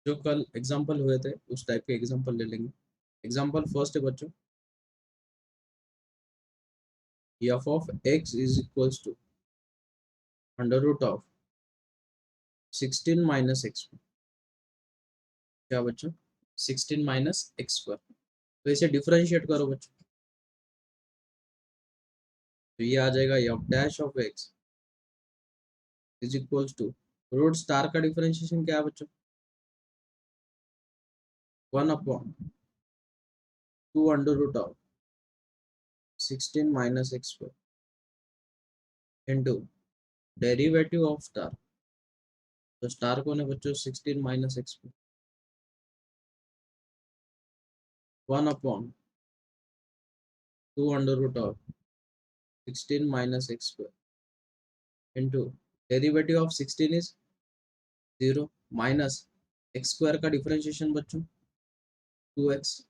जो कल एग्जाम्पल हुए थे उस टाइप के एग्जाम्पल ले लेंगे। एग्जाम्पल फर्स्ट है बच्चों, F of X is equals to under root of 16 minus X, क्या बच्चों 16 माइनस एक्स स्क्वायर। तो इसे डिफरेंशिएट करो बच्चों, तो ये आ जाएगा F dash of X is equals to root star का डिफरेंशिएशन क्या है बच्चों, 1/2 under root of 16 minus X square into derivative of star. तो स्टार कौन है बच्चों 16 minus X square, 1/2 under root of 16 minus X square into derivative of 16 is 0 minus X square का differentiation बच्चों 2x।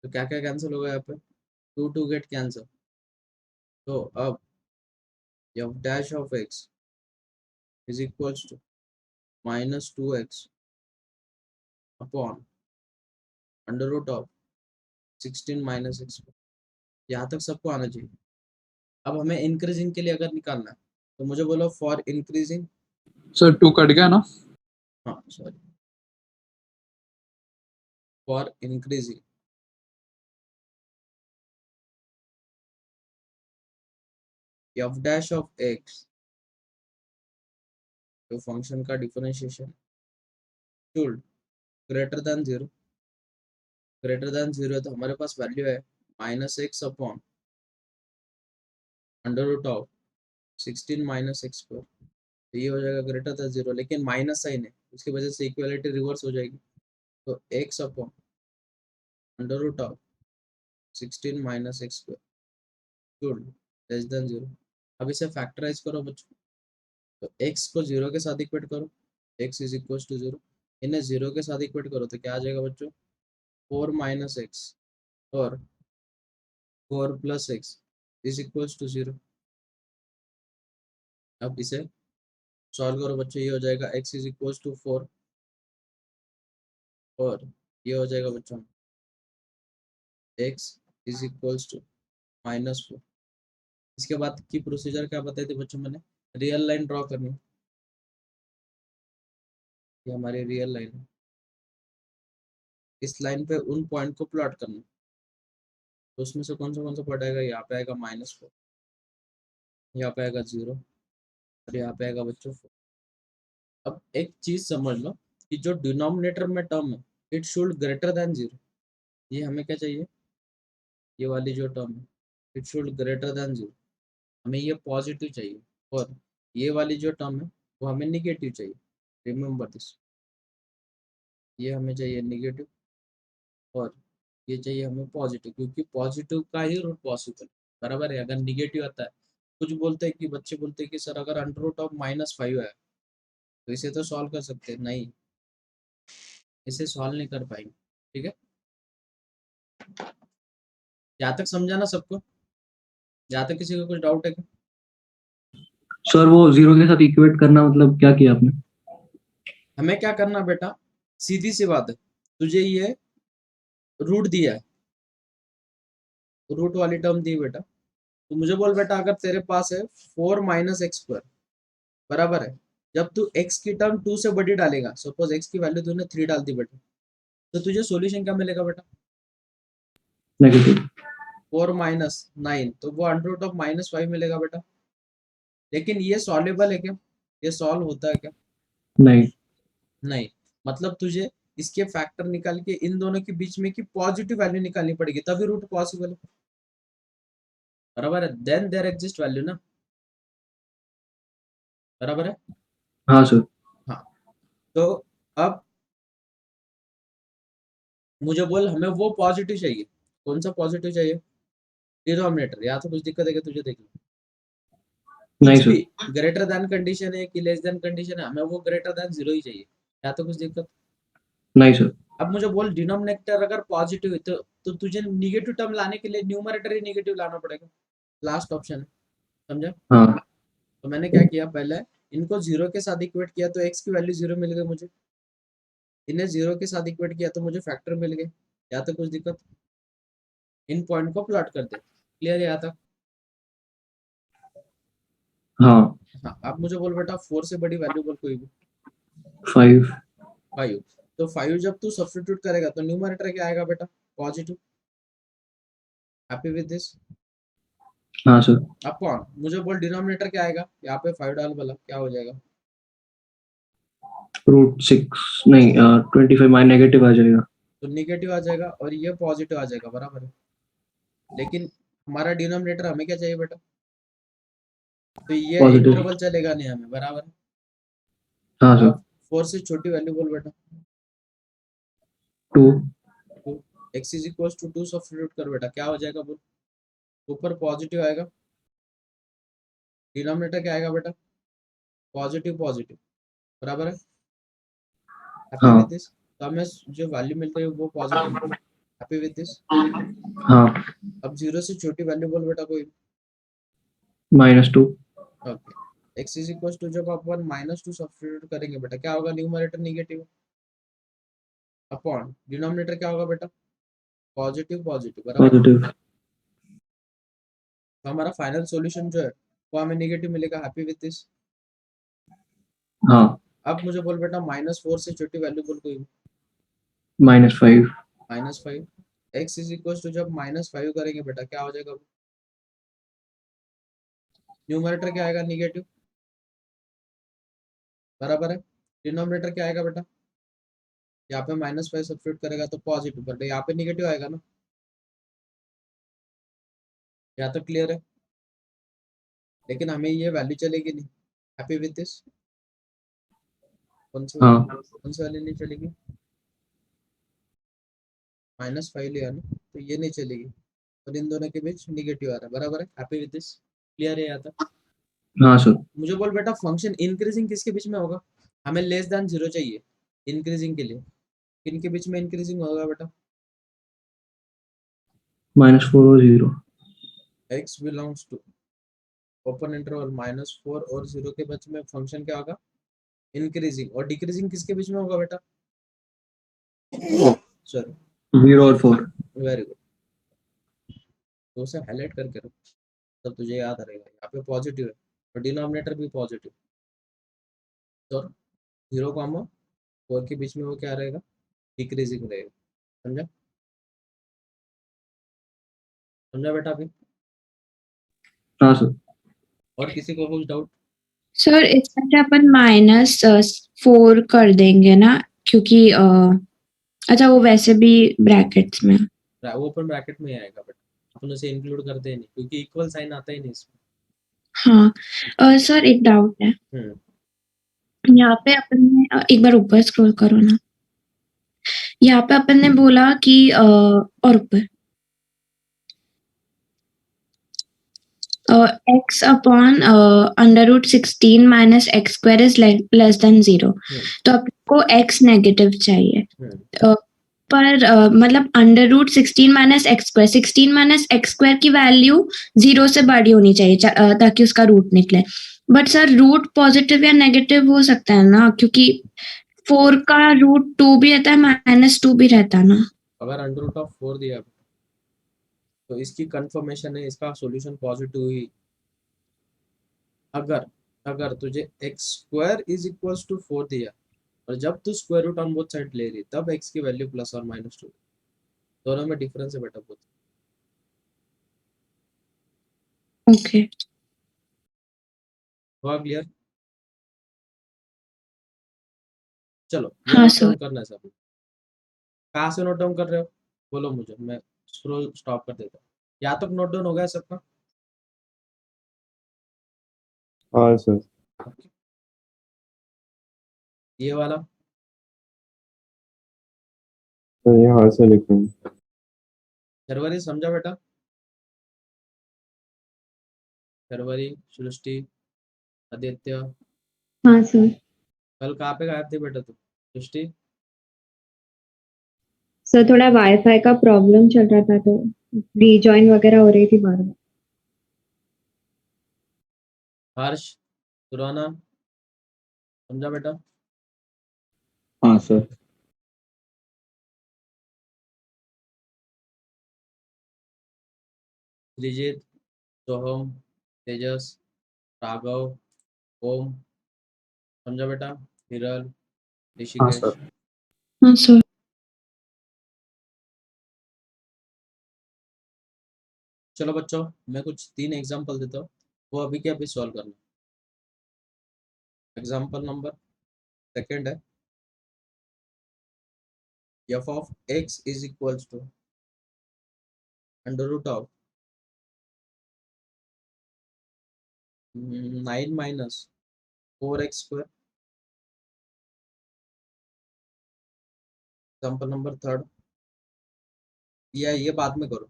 तो क्या क्या कैंसिल होगा यहाँ पे, 2 गेट कैंसिल। तो अब F dash of X is equals to -2x upon under root of 16 minus X. यहाँ तक सबको आना चाहिए। अब हमें इंक्रीजिंग के लिए अगर निकालना है तो मुझे बोलो फॉर इंक्रीजिंग, सर 2 कट गया ना? हाँ sorry, for increasing F dash of X, तो फंक्शन का differentiation should greater than 0। Greater than 0 है तो हमारे पास वैल्यू है -x upon under root of 16 minus X square. तो ये हो जाएगा ग्रेटर देन 0, लेकिन माइनस साइन है उसकी वजह से इक्वालिटी रिवर्स हो जाएगी। तो x upon under root of 16 minus X square less than 0। अब इसे फैक्टराइज करो बच्चों, तो x को 0 के साथ इक्वेट करो, x इज इक्वल टू 0, इन्हें 0 के साथ इक्वेट करो तो क्या आ जाएगा बच्चों 4 माइनस एक्स और 4 plus X is equal to 0। अब इसे सॉल्व करो बच्चों, ये हो जाएगा x इज इक्वल टू 4 और ये हो जाएगा बच्चों x इज इक्वल टू -4। इसके बाद की प्रोसीजर क्या बताई थी बच्चों मैंने, रियल लाइन ड्रॉ करनी है। ये हमारी रियल लाइन है, इस लाइन पे उन पॉइंट को प्लॉट करना है। तो उसमें से कौन सा पॉइंट आएगा, यहाँ पे आएगा -4, यहाँ पे आएगा 0 और यहाँ पे आएगा बच्चों 4। अब एक चीज समझ लो कि जो डिनोमिनेटर में टर्म है इट शुड ग्रेटर देन 0। ये हमें क्या चाहिए, ये वाली जो टर्म है इट शुड ग्रेटर देन 0, हमें ये पॉजिटिव चाहिए। और ये वाली जो टर्म है वो हमें निगेटिव चाहिए। रिमेम्बर दिस, ये हमें चाहिए निगेटिव और ये चाहिए हमें पॉजिटिव, क्योंकि पॉजिटिव का ही रूट पॉसिबल, बराबर है। अगर निगेटिव आता है, कुछ बोलते हैं कि बच्चे बोलते हैं कि सर अगर अंडर रूट ऑफ -5 है तो इसे तो सॉल्व कर सकते हैं, नहीं इसे सॉल्व नहीं कर पाएंगे। ठीक है, यहाँ तक समझा ना सबको, यहाँ तक किसी को कुछ डाउट है क्या? सर वो 0 के साथ इक्वेट करना मतलब क्या किया आपने? हमें क्या करना बेटा, सीधी सी बात है, तुझे ये रूट दिया है, रूट वाली टर्म दी बेटा, तो मुझे बोल बेटा अगर तेरे पास है 4 माइनस एक्स स्क्वायर, बराबर है, जब तू x की टर्म 2 से बड़ी डालेगा, सपोज x की वैल्यू तूने 3 डाल दी बेटा, तो तुझे सॉल्यूशन क्या मिलेगा बेटा, नेगेटिव। 4 माइनस 9, तो वो अंडर रूट ऑफ -5 मिलेगा बेटा। लेकिन ये सॉल्वेबल है क्या, ये सॉल्व होता है क्या, नहीं। नहीं। मतलब तुझे इसके फैक्टर निकाल के इन दोनों के बीच में की पॉजिटिव वैल्यू निकालनी पड़ेगी तभी रूट पॉसिबल है, बराबर है। देन देयर एग्जिस्ट वैल्यू ना, बराबर है। हाँ सर। हाँ, तो अब मुझे बोल हमें वो पॉजिटिव चाहिए, कौन सा पॉजिटिव चाहिए, डिनोमिनेटर। या तो कुछ दिक्कत है क्या तुझे, देख लो नहीं कुछ भी सर। ग्रेटर देन कंडीशन है कि लेस देन कंडीशन है, हमें वो ग्रेटर देन 0 ही चाहिए। या तो कुछ दिक्कत, नहीं सर। अब मुझे बोल डिनोमिनेटर अगर पॉजिटिव है तो तुझे निगेटिव टर्म लाने के लिए न्यूमरेटर ही निगेटिव लाना पड़ेगा, लास्ट ऑप्शन है, समझा। हाँ। तो मैंने क्या किया, पहले इनको 0 के साथ इक्वेट किया तो x की वैल्यू 0 मिल गई मुझे। इन्हें 0 के साथ इक्वेट किया तो मुझे फैक्टर मिल गए। यहाँ तक कुछ दिक्कत? इन पॉइंट को प्लॉट कर दे। क्लियर है यहाँ तक? हाँ हाँ, अब मुझे बोल बेटा 4 से बड़ी वैल्यू बोल कोई भी। 5 5। तो 5 जब तू सब्स्टिट्यूट करेगा तो न्यूमरेटर क्या आएगा बेटा? पॉजिटिव। Happy with this? हाँ सर अब कौन मुझे बोल डिनोमिनेटर क्या आएगा? यहाँ पे 5 डाल वाला क्या हो जाएगा? √6 नहीं 25 माइनस नेगेटिव आ जाएगा। तो निगेटिव आ जाएगा और ये पॉजिटिव आ जाएगा, बराबर है। लेकिन हमारा डिनोमिनेटर हमें क्या चाहिए बेटा? तो ये पॉजिटिव इंटरवल चलेगा नहीं हमें, बराबर है। हाँ सर अब 4 से छोटी वैल्यू बोल बेटा। 2 तो x is equal to 2 substitute कर बेटा, क्या हो जाएगा बोल? ऊपर पॉजिटिव आएगा, डिनोमिनेटर क्या आएगा बेटा? पॉजिटिव पॉजिटिव, बराबर है। हैप्पी विद हाँ दिस? तो हमें जो वैल्यू मिल रही है वो पॉजिटिव। Happy with this? हाँ अब 0 से छोटी वैल्यू बोल बेटा कोई। -2 okay, x is equal to जब अपन -2 सब्स्टिट्यूट करेंगे बेटा क्या होगा? न्यूमरेटर निगेटिव अपॉन डिनोमिनेटर क्या होगा बेटा? पॉजिटिव पॉजिटिव, बराबर है। पॉजिटिव तो हमारा फाइनल सॉल्यूशन जो है वो हमें निगेटिव मिलेगा। Happy with this? हाँ अब मुझे बोल बेटा -4 से छोटी वैल्यू बोल कोई। -5 -5। x इज इक्वल टू जब -5 करेंगे बेटा क्या हो जाएगा? न्यूमरेटर क्या आएगा? निगेटिव, बराबर है। डिनोमिनेटर क्या आएगा बेटा? यहाँ पे -5 सब्स्टिट्यूट करेगा तो पॉजिटिव, बट यहाँ पे निगेटिव आएगा ना। यहाँ तो क्लियर है, लेकिन हमें ये वैल्यू चलेगी नहीं। Happy with this? कौन सी वाली? हाँ कौन सी वाली नहीं चलेगी? -5 लिया ना, तो ये नहीं चलेगी। और इन दोनों के बीच निगेटिव आ रहा है, बराबर है। Happy with this? क्लियर है यहाँ तक? हाँ सर मुझे बोल बेटा फंक्शन इंक्रीजिंग किसके बीच में होगा? हमें लेस देन 0 चाहिए इंक्रीजिंग के लिए। किन के बीच में इंक्रीजिंग होगा बेटा? -4 और 0 x belongs to open interval -4 और 0 के बीच में फंक्शन क्या होगा? इंक्रीजिंग। और डिक्रीजिंग किसके बीच में होगा बेटा? सॉरी, 0 और 4 वेरी गुड। तो उसे हाईलाइट करके रखो, तब तुझे याद रहेगा। यहाँ पे पॉजिटिव है और डिनोमिनेटर भी पॉजिटिव। तो 0, 4 के बीच में वो क्या रहेगा? डिक्रीजिंग रहेगा। समझा? समझा बेटा अभी? हाँ सर और किसी को कुछ डाउट? सर इसमें से अपन -4 कर देंगे ना, क्योंकि अच्छा वो वैसे भी ब्रैकेट्स में। वो ओपन ब्रैकेट में ही आएगा बेटा, अपन उसे इंक्लूड करते हैं नहीं क्योंकि इक्वल साइन आता ही नहीं इसमें। हाँ सर एक डाउट है। यहाँ पे अपन ने एक बार ऊपर स्क्रॉल करो ना। यहाँ पे अपन ने बोला कि और ऊपर x upon √16 minus X square is less than 0। तो आपको x नेगेटिव चाहिए। पर मतलब √16 minus X square 16 minus X square की वैल्यू 0 से बड़ी होनी चाहिए ताकि उसका रूट निकले। बट सर रूट पॉजिटिव या नेगेटिव हो सकता है ना, क्योंकि 4 का √2 भी रहता है -2 भी रहता है ना। अगर √4 दिया तो इसकी कंफर्मेशन है, इसका सॉल्यूशन पॉजिटिव ही। अगर अगर तुझे x² इज इक्वल्स टू 4 दिया और जब तू square root on both side ले रही तब x की वैल्यू प्लस और -2, दोनों में डिफरेंस है बेटा बहुत। ओके हुआ क्लियर? चलो ये हाँ नोट सर। डाउन करना है सब। कहाँ से नोट डाउन कर रहे हो बोलो मुझे, मैं स्क्रॉल स्टॉप कर देता हूँ। यहाँ तक नोट डाउन हो गया सबका? हाँ सर। ये वाला तो यहाँ से लिखेंगे। फरवरी समझा बेटा? फरवरी, सृष्टि, आदित्य, हाँ सर। कल कहाँ पे गायब थे बेटा तू? सृष्टि? सर थोड़ा वाईफाई का प्रॉब्लम चल रहा था तो रीजॉइन वगैरह हो रही थी बार बार। हर्ष, सुराना, समझा बेटा? हाँ सर। त्रिजित, सोहम, तेजस, राघव, ओम, समझा बेटा? हिरल, हाँ ऋषिकेश। सर हाँ सर। चलो बच्चों, मैं कुछ 3 एग्जांपल देता हूँ, वो अभी के अभी सॉल्व करना। एग्जांपल नंबर सेकंड है, f of x is equals to under root of 9 minus 4x square. Example number third, ये बाद में करो,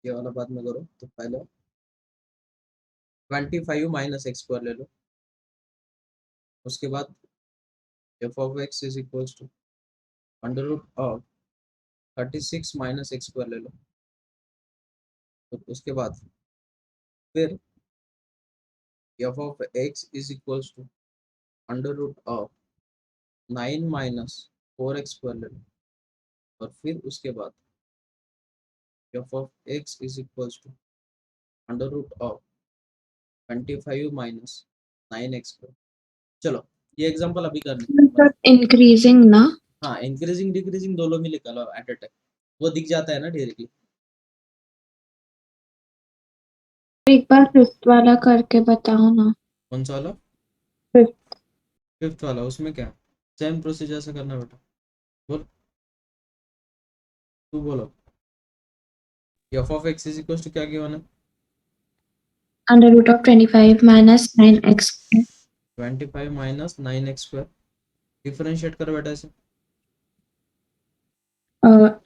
ये वाला बाद में करो। तो पहले 25 माइनस एक्स स्क्वायर ले लो, उसके बाद f of x is equals to under root of 36 minus X square ले लो। तो उसके बाद फिर f of x is equals to under root of 9 minus 4x square ले लो, और फिर उसके बाद f of x is equals to under root of 25 minus 9x square. चलो ये एग्जांपल अभी करने, इंक्रीजिंग ना? हाँ इंक्रीजिंग डिक्रीजिंग दोनों में निकालो एट अ टाइम, वो दिख जाता है ना डायरेक्टली। एक बार फिफ्थ वाला करके बताओ ना। कौन सा वाला? फिफ्थ। फिफ्थ वाला, उसमें क्या सेम प्रोसीजर से करना बेटा। बोल, तू बोलो। f of x is equal to क्या गिवन है? Under root of 25 minus 9x। 25 minus 9x square. Differentiate करो बेटा इसे।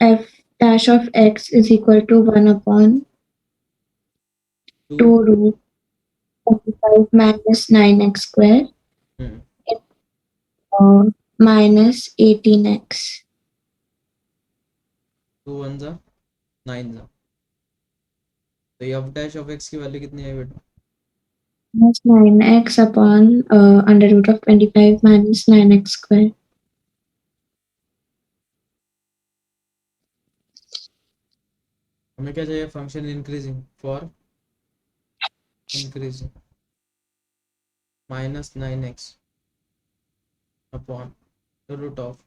f dash of x is equal to 1 upon 2 root 25 minus 9x square minus 18x. 2 1 जा 9 जा, तो f डैश ऑफ x की value कितनी है बेटा? Minus 9x upon under root of 25 minus 9x square. हमें क्या चाहिए? Function increasing, for increasing minus 9x upon root of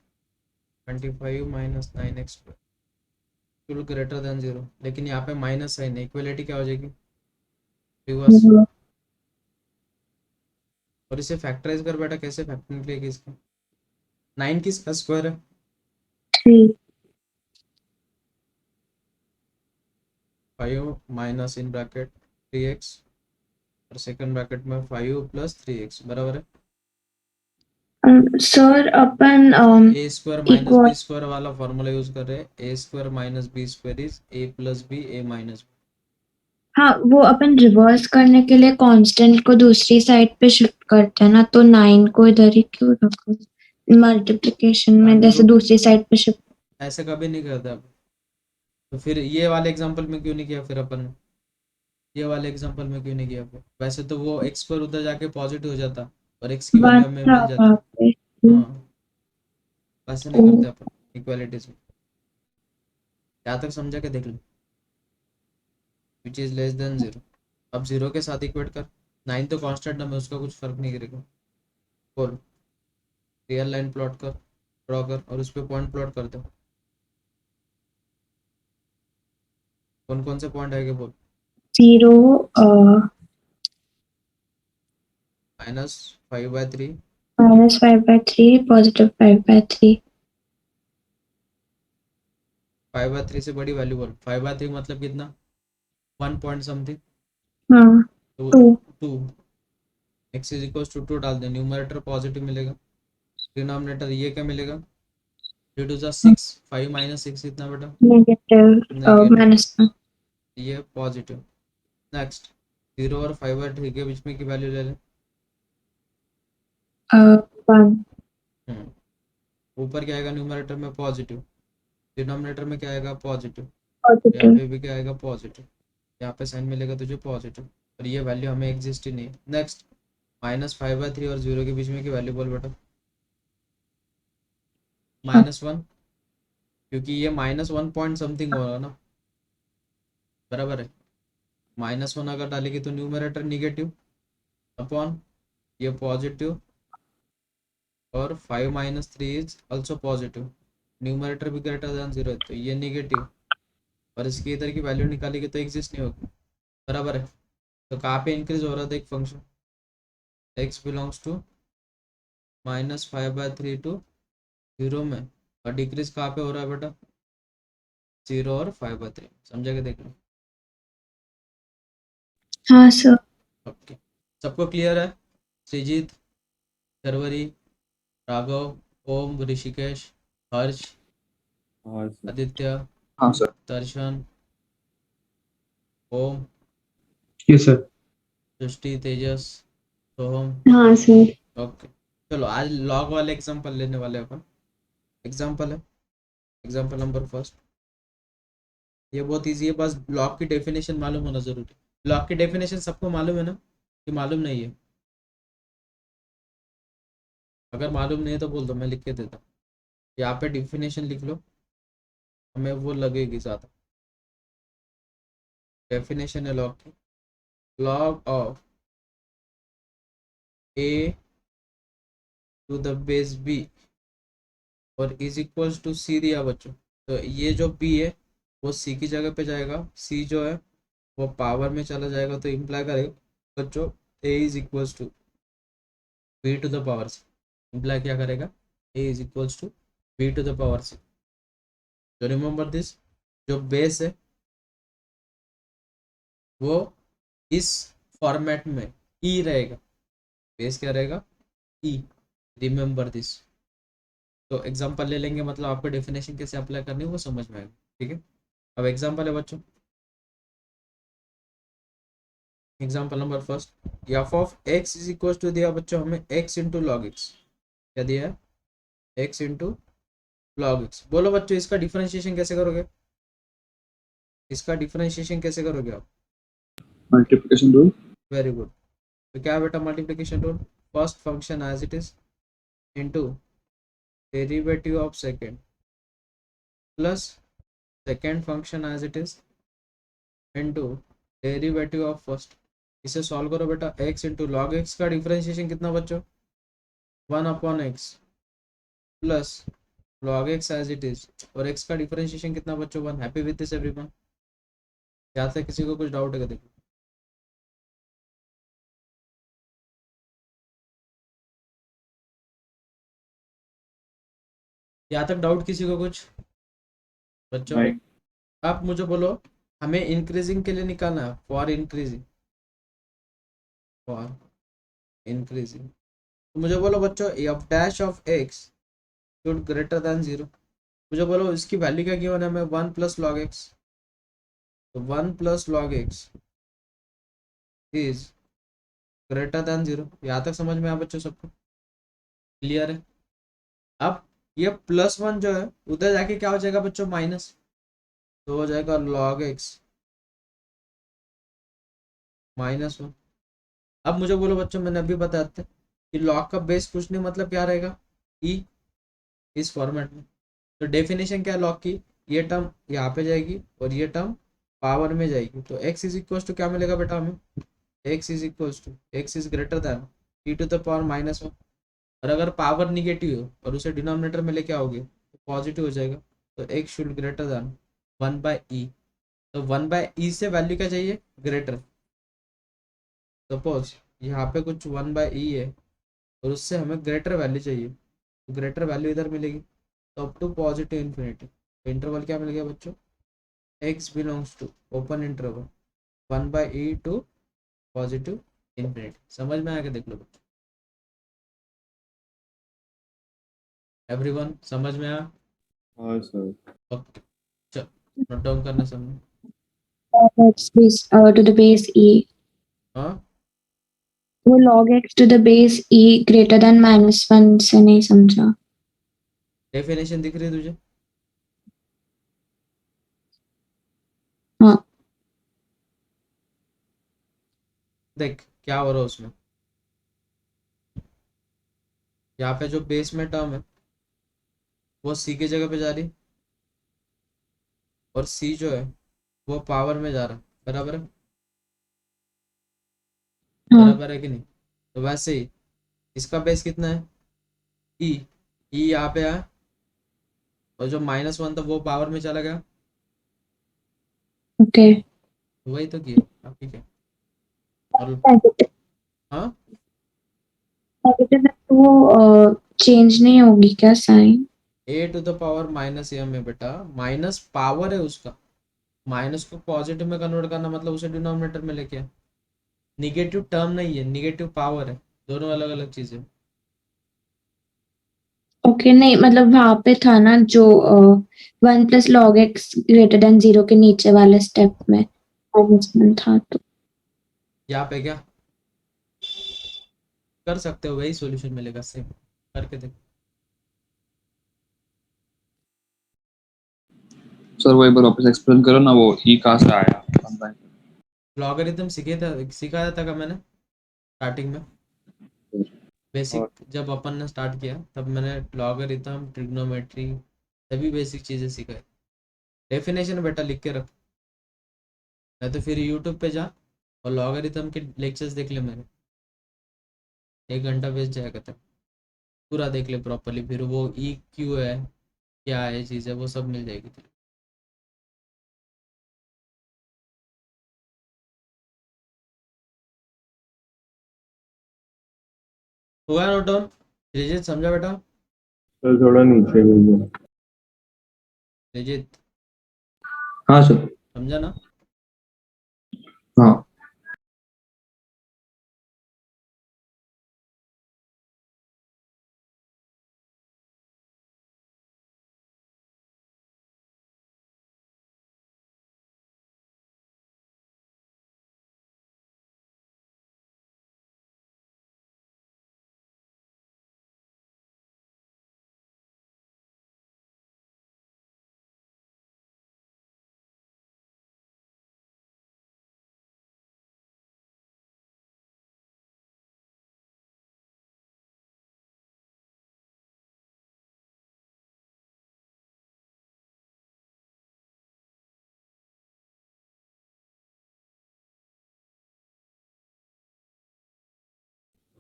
25 minus 9x square greater than 0। लेकिन यहाँ पे माइनस साइन है, इक्वलिटी क्या हो जाएगी? रिवर्स। और इसे फैक्टराइज कर बेटा, कैसे फैक्टर निकलेगी इसका? 9 किसका स्क्वायर है? 3. 5 माइनस इन ब्रैकेट 3x और सेकंड ब्रैकेट में 5 प्लस 3x बराबर है सर अपन A square minus B square वाला फॉर्मूला यूज कर रहे हैं। A square minus B square is A plus B A minus B. हाँ, वो अपन रिवर्स करने के लिए कांस्टेंट को दूसरी साइड पे शिफ्ट करते हैं ना, तो 9 को इधर ही क्यों रखो मल्टीप्लिकेशन में, जैसे दूसरी साइड पे शिफ्ट। ऐसे कभी नहीं करते अब। तो फिर ये वाले एग्जांपल में क्यों नहीं किया फिर अपन? ये वाले एग्जांपल में क्यों नहीं किया फिर? वैसे तो वो एक्स पर उधर जाके पॉजिटिव हो जाता और एक्स की वैल्यू हमें मिल जाती। हाँ, वैसे नहीं करते अपन इक्वालिटीज में। यहाँ तक समझा के देख लो, विच इज लेस देन 0। अब 0 के साथ इक्वेट कर, 9 तो कांस्टेंट नंबर, उसका कुछ फर्क नहीं करेगा। बोल, रियल लाइन प्लॉट कर, ड्रॉ कर, और उस पर पॉइंट प्लॉट कर दो। कौन कौन से पॉइंट आएंगे बोल? 0 -5/3 -5/3 positive 5/3 5/3 से बड़ी वैल्यू बोल। 5/3 मतलब कितना? 1 पॉइंट समथिंग। हाँ तो 2 x इज इक्वल टू 2 डाल दे, न्यूमरेटर पॉजिटिव मिलेगा, डिनोमिनेटर ये क्या मिलेगा? 3 2 6, 5 माइनस 6 कितना बेटा? नेगेटिव ये पॉजिटिव। नेक्स्ट 0 और 5/3 के बीच में की वैल्यू ले लें। 1 ऊपर क्या आएगा? न्यूमरेटर में पॉजिटिव, डिनोमिनेटर में क्या आएगा? पॉजिटिव, यहाँ positive पे भी क्या आएगा? पॉजिटिव। यहाँ पे साइन मिलेगा तुझे पॉजिटिव, और ये वैल्यू हमें एग्जिस्ट ही नहीं है। नेक्स्ट -5/3 और 0 के बीच में की वैल्यू बोल बेटा। -1, क्योंकि ये -1 पॉइंट समथिंग हो रहा ना। बराबर है। -1 अगर डालेगी तो न्यूमरेटर निगेटिव अपॉन ये पॉजिटिव, और 5 - 3 इज ऑल्सो पॉजिटिव, न्यूमरेटर भी ग्रेटर देन 0 है तो ये निगेटिव, और इसकी इधर की वैल्यू निकालेगी तो एग्जिस्ट नहीं होगी, बराबर है। तो कहाँ पे इंक्रीज हो रहा था एक function, x belongs to -5/3 to 0 में, और डिक्रीज कहाँ पे हो रहा है बेटा, 0 और 5/3, समझा के देख लो। हाँ सर। ओके, सबको क्लियर है? श्रीजीत, शर्वरी, राघव, ओम, ऋषिकेश, हर्ष, हाँ सर। आदित्य, हाँ सर। दर्शन, ओम, यस सर। सृष्टि, तेजस, सोहम। हाँ सर। ओके, चलो आज लॉग वाले एग्जांपल लेने वाले अपन। एग्जांपल है, एग्जांपल नंबर फर्स्ट, ये बहुत इजी है, बस लॉग की डेफिनेशन मालूम होना जरूरी है। लॉग की डेफिनेशन सबको मालूम है ना, कि मालूम नहीं है? अगर मालूम नहीं है तो बोल दो, मैं लिख के देता हूँ। यहाँ पे डेफिनेशन लिख लो, हमें वो लगेगी ज़्यादा। डेफिनेशन है लॉग की, log of a to the base b और इज इक्वल्स टू सी दिया बच्चों। तो ये जो b है वो c की जगह पे जाएगा, c जो है वो पावर में चला जाएगा, तो इम्प्लाई करेगा बच्चों a is equals to b to the power c। Imply क्या करेगा, a is equals to b to the power c। तो रिमेंबर दिस, जो बेस है वो इस फॉर्मेट में e रहेगा, बेस क्या रहेगा, e। Remember this. तो एग्जांपल ले लेंगे, मतलब आपको डेफिनेशन कैसे अप्लाई करनी है वो समझ में आएगा, ठीक है। अब एग्जांपल है बच्चों, example number first, F of X is equal to दिया बच्चों हमें x इंटू लॉग एक्स। क्या दिया है, x इंटू लॉग एक्स। बोलो बच्चों इसका डिफरेंशिएशन कैसे करोगे, इसका डिफरेंशिएशन कैसे करोगे आप? Multiplication rule. Very good. तो क्या है बेटा multiplication rule, first function as it is into derivative of second plus second function as it is into derivative of first. इसे सॉल्व करो बेटा, x इंटू लॉग एक्स का डिफरेंशिएशन कितना बच्चों, 1/x plus log X as it is, और x का differentiation कितना बच्चों, 1। Happy with this everyone? यहाँ से किसी को कुछ डाउट है क्या, देखो। यहाँ तक डाउट किसी को कुछ बच्चों? नहीं। आप मुझे बोलो, हमें इंक्रीजिंग के लिए निकालना है, फॉर इंक्रीजिंग, फॉर इंक्रीजिंग। तो मुझे बोलो बच्चों F dash of x should greater than 0। मुझे बोलो इसकी वैल्यू क्या गिवन है हमें, 1 प्लस लॉग एक्स। तो 1 plus log x is greater than 0। यहाँ तक समझ में आया बच्चों सबको, क्लियर है? अब ये +1 जो है उधर जाके क्या हो जाएगा बच्चों, माइनस, तो हो जाएगा लॉग एक्स -1। अब मुझे बोलो बच्चों, मैंने अभी बताते कि लॉग का बेस कुछ नहीं, मतलब क्या रहेगा, ई, इस फॉर्मेट में। तो डेफिनेशन क्या है लॉग की, ये टर्म यहाँ पे जाएगी और ये टर्म पावर में जाएगी, तो x इज इक्वल टू क्या मिलेगा बेटा हमें, x is equal to x is greater than e to the power -1। और अगर पावर निगेटिव हो और उसे डिनोमिनेटर में लेके आओगे तो पॉजिटिव हो जाएगा, तो x should greater than 1/e। तो 1/e से वैल्यू क्या चाहिए, ग्रेटर। सपोज यहाँ पे कुछ 1/e है और उससे हमें ग्रेटर वैल्यू चाहिए, तो ग्रेटर वैल्यू इधर मिलेगी, तो अप टू पॉजिटिव इन्फिनिटी। तो इंटरवल क्या मिल गया बच्चों, x belongs to open interval 1/e to positive infinity. समझ में आके देख लो बच्चों, एवरीवन समझ में आया? हाँ सर। ओके, चल नोट डाउन करना सबने। X base to the base e, हाँ, वो log x to the base e greater than -1 से नहीं समझा। डेफिनेशन दिख रही है तुझे? हाँ। देख क्या हो रहा है उसमें, यहाँ पे जो बेस में टर्म है वो c की जगह पे जा रही, और c जो है वो पावर में जा रहा है, बराबर है? हाँ बराबर है कि नहीं? तो वैसे ही इसका बेस कितना है? ई। ई यहाँ पे है, और जो -1 था वो पावर में चला गया। ओके। वही तो किया आप, ठीक है। और नेगेटिव हाँ, नेगेटिव है तो वो चेंज नहीं होगी क्या साइन? a⁻−m है बेटा, माइनस पावर है उसका। माइनस को पॉजिटिव में कन्वर्ट करना मतलब उसे डिनोमिनेटर में लेके आए। निगेटिव टर्म नहीं है, निगेटिव पावर है, दोनों अलग अलग चीजें। ओके, नहीं मतलब वहां पे था ना जो 1 + log x > 0 के नीचे वाले स्टेप में -1 था तो। यहाँ पे क्या कर सकते हो, वही सॉल्यूशन मिलेगा सेम, करके देखो। सर वो एक बार वापस एक्सप्लेन करो ना, वो ई कहाँ से आया समझाएं। लॉगरिथम सिखाया था का मैंने स्टार्टिंग में, बेसिक और जब अपन ने स्टार्ट किया तब मैंने लॉगरिथम, ट्रिग्नोमेट्री, सभी बेसिक चीज़ें सिखाई। डेफिनेशन बेटा लिख के रख, या तो फिर यूट्यूब पे जा और लॉगरिथम के लेक्चर्स देख ले मेरे, 1 घंटा वेस्ट जाएगा तक, पूरा देख ले प्रॉपरली, फिर वो ई क्यू है, क्या है चीज़ है, वो सब मिल जाएगी तेरे को। हुआ नोट डाउन? रिजित समझा बेटा? सर थोड़ा नीचे भेजो। रिजित हाँ सर। समझा ना? हाँ।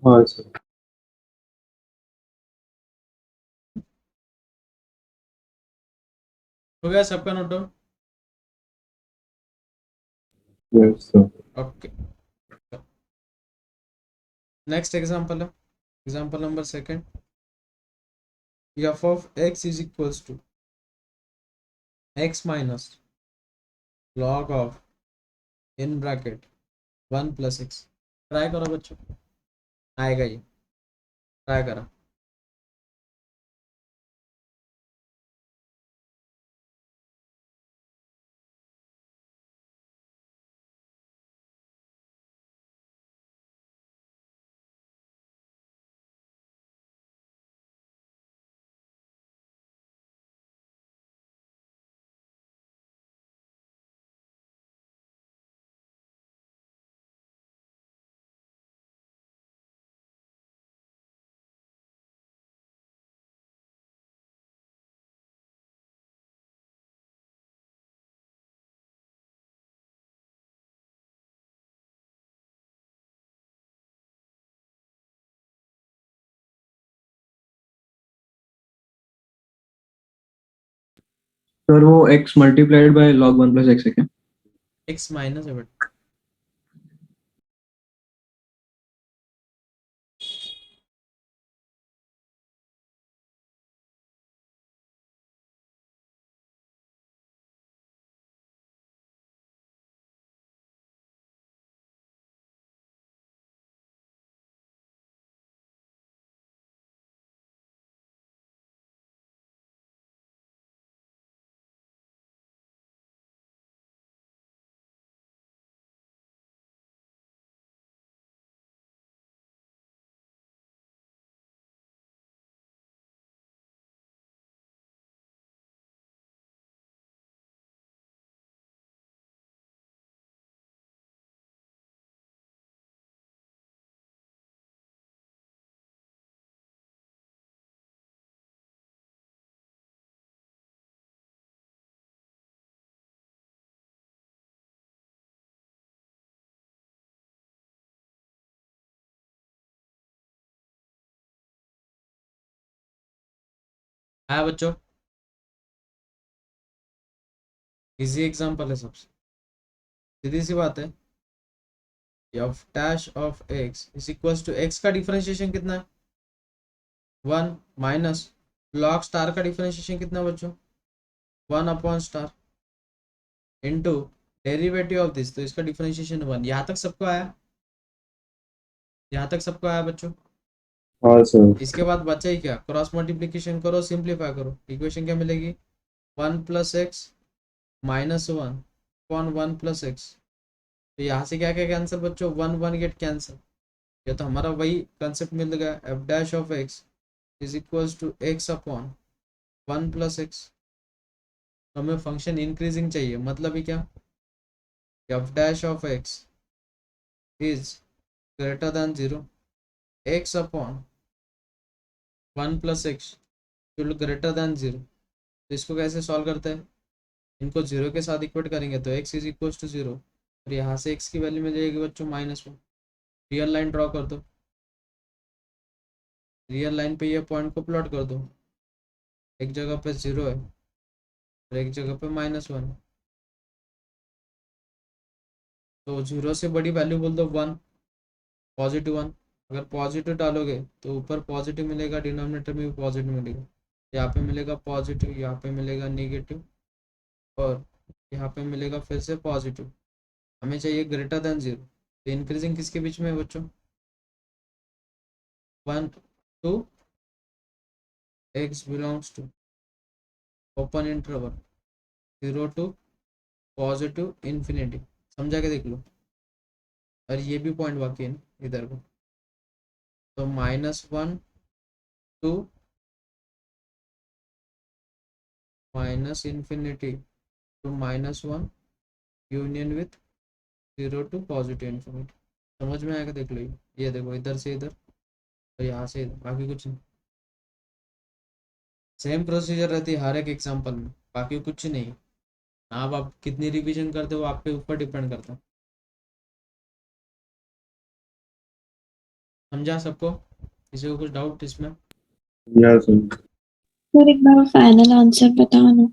हाँ सर। हो गया सबका note down? Yes sir. Okay, next example है, example number second. f of x is equals to x minus log of in bracket 1 + x। Try करो बच्चों, आएगा ये, ट्राई करो। सर वो x multiplied by log 1 + x है क्या? x minus है बेटा, आया बच्चों? इजी एग्जांपल है सबसे, सीधी सी बात है। F dash of X is equals to X का डिफरेंशिएशन कितना है? 1 माइनस लॉग स्टार का डिफरेंशिएशन कितना है बच्चों? 1 upon star into derivative of this, तो इसका डिफरेंशिएशन 1। यहाँ तक सबको आया? यहाँ तक सबको आया बच्चों? हाँ सर। इसके बाद बचा ही क्या? क्रॉस मल्टीप्लीकेशन करो, सिंप्लीफाई करो, इक्वेशन क्या मिलेगी? 1 plus x minus 1 upon 1 plus X. तो यहाँ से क्या क्या कैंसिल बच्चों? 1 1 गेट कैंसिल। ये तो हमारा वही कंसेप्ट मिल गया, F dash of X is equals to X upon 1 plus X. तो हमें फंक्शन इंक्रीजिंग चाहिए, मतलब ही क्या? F dash of X is greater than 0, X upon 1 plus X greater than 0। तो इसको कैसे सॉल्व करते हैं? इनको 0 के साथ इक्वेट करेंगे तो x इज इक्वल टू 0, और यहाँ से x की वैल्यू मिल जाएगी बच्चों -1। रियल लाइन ड्रॉ कर दो, रियल लाइन पे ये पॉइंट को प्लॉट कर दो। एक जगह पे 0 है और एक जगह पे -1, तो 0 से बड़ी वैल्यू बोल दो 1, पॉजिटिव 1। अगर पॉजिटिव डालोगे तो ऊपर पॉजिटिव मिलेगा, डिनोमिनेटर में भी पॉजिटिव मिलेगा। यहाँ पे मिलेगा पॉजिटिव, यहाँ पे मिलेगा नेगेटिव, और यहाँ पे मिलेगा फिर से पॉजिटिव। हमें चाहिए ग्रेटर देन 0। तो इंक्रीजिंग किसके बीच में है बच्चों? 1 2 x belongs to open interval 0 to positive infinity. समझा के देख लो। और ये भी पॉइंट बाकी है ना इधर को, तो -1 to minus infinity to -1 union with 0 to positive infinity. समझ में आएगा? देख लो, ये देखो इधर से इधर और यहाँ से इधर, बाकी कुछ नहीं। सेम प्रोसीजर रहती है हर एक एग्जाम्पल में, बाकी कुछ नहीं। आप कितनी रिवीजन करते हो आपके ऊपर डिपेंड करता है। समझा सबको? किसी को कुछ डाउट इसमें? या सर। सर एक बार फाइनल आंसर बताओ ना।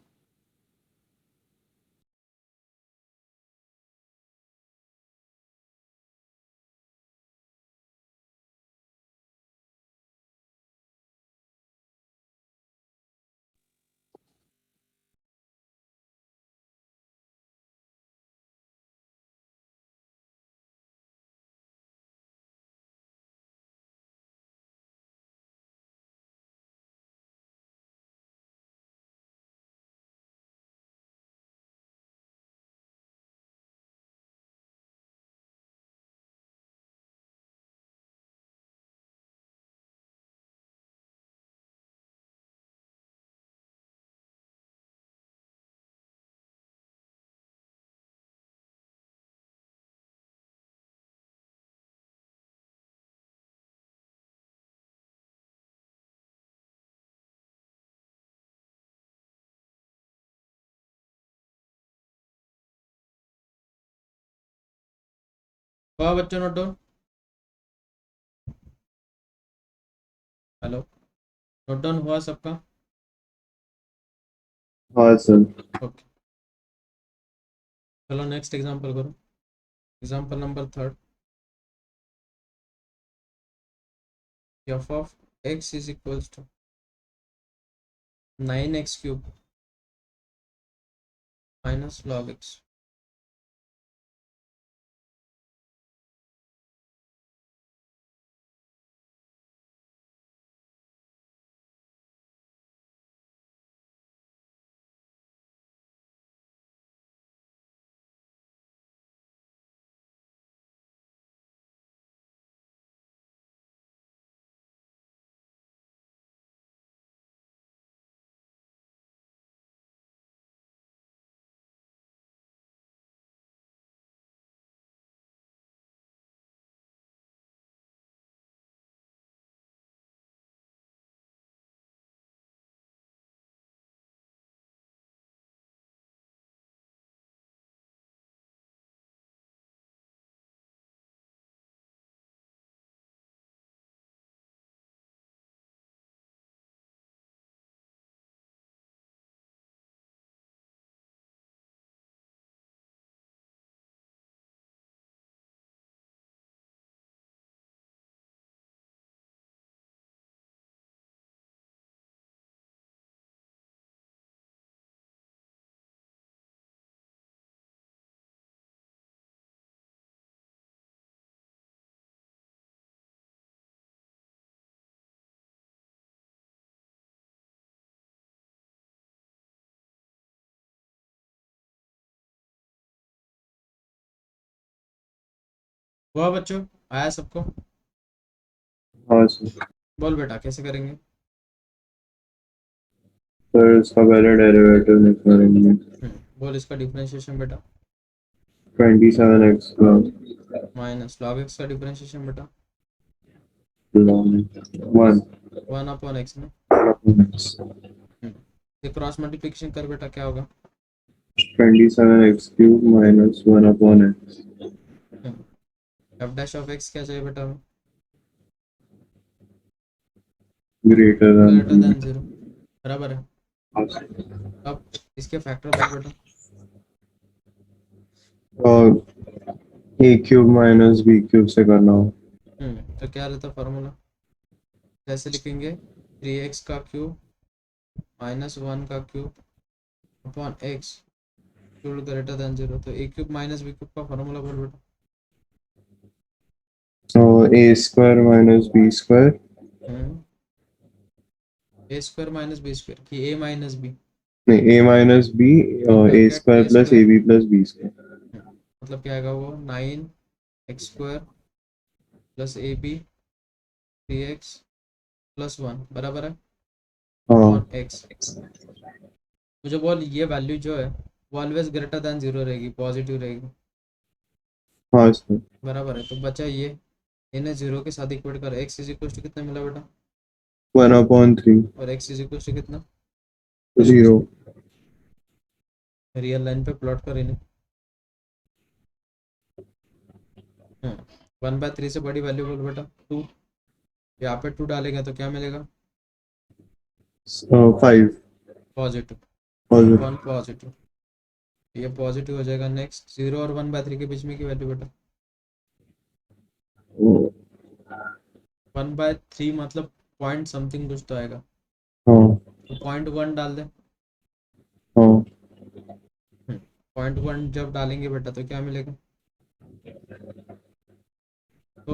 हुआ बच्चों note down? Hello, note down हुआ सबका? हाँ सर। ओके, चलो नेक्स्ट एग्जांपल करो। Example number 3, F of X is equals to 9x cube minus log X. हुआ बच्चों, आया सबको? हाँ सर। बोल बेटा कैसे करेंगे? सर इसका पहले डेरिवेटिव निकालेंगे। बोल इसका डिफरेंशिएशन बेटा। 27x माइनस लॉग एक्स का डिफरेंशिएशन बेटा 1 1 अपॉन एक्स में। ये क्रॉस मल्टीप्लिकेशन कर बेटा, क्या होगा? 27x cube minus 1 upon x F dash of x क्या चाहिए बेटा हमें? greater ग्रेटर than देन 0, बराबर है। अब इसके फैक्टर बोल बेटा। a cube minus b cube से करना हो। तो क्या रहता फार्मूला? कैसे लिखेंगे? 3x का क्यूब माइनस 1 का cube upon X greater than 0। तो a cube minus b cube का फार्मूला बोल बेटा। a square minus b square a square minus B square कि a माइनस बी? नहीं, a minus b a square plus ab plus b square। मतलब क्या आएगा वो? 9x square plus A B 3x plus 1 बराबर है हाँ और x। मुझे बोल ये वैल्यू जो है वो ऑलवेज ग्रेटर देन 0 रहेगी, पॉजिटिव रहेगी, हाँ सर। बराबर है। तो बचा ये, इन्हें 0 के साथ इक्वेट कर। x इज इक्वल टू कितना मिला बेटा? 1/3 और x इज इक्वल टू कितना? 0। रियल लाइन पे प्लॉट कर इन्हें। 1/3 से बड़ी वैल्यू बोल बेटा 2। यहाँ पे 2 डालेंगे तो क्या मिलेगा? 5 पॉजिटिव, positive 1 पॉजिटिव, ये पॉजिटिव हो जाएगा। नेक्स्ट 0 और 1/3 के बीच में की वैल्यू बेटा 1/3 मतलब पॉइंट समथिंग कुछ तो आएगा, हाँ तो 0.1 डाल दे। हाँ 0.1 जब डालेंगे बेटा तो क्या मिलेगा? तो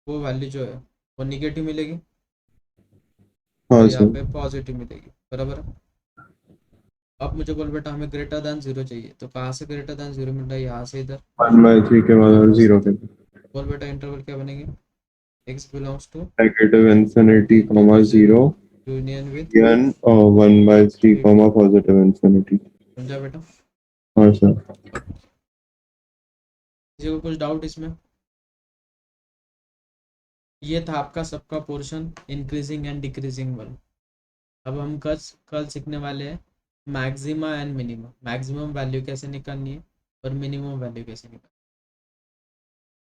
वो वैल्यू जो है वो निगेटिव मिलेगी हाँ और यहाँ सर। पे पॉजिटिव मिलेगी, बराबर है। अब मुझे बोल बेटा हमें ग्रेटर देन 0 चाहिए, तो कहाँ से ग्रेटर देन 0 मिल रहा है? यहाँ से इधर। 1/3 के बाद और 0 के बाद बोल बेटा इंटरवल क्या बनेंगे? x belongs to -infinity, 0 union with n 1/3, +infinity। समझा बेटा? हाँ सर। किसी को कुछ डाउट इसमें? ये था आपका सबका पोर्शन इंक्रीजिंग एंड डिक्रीजिंग वाला। अब हम कल सीखने वाले हैं maxima and minima. Maximum value कैसे निकालनी है और मिनिमम वैल्यू कैसे निकालनी है।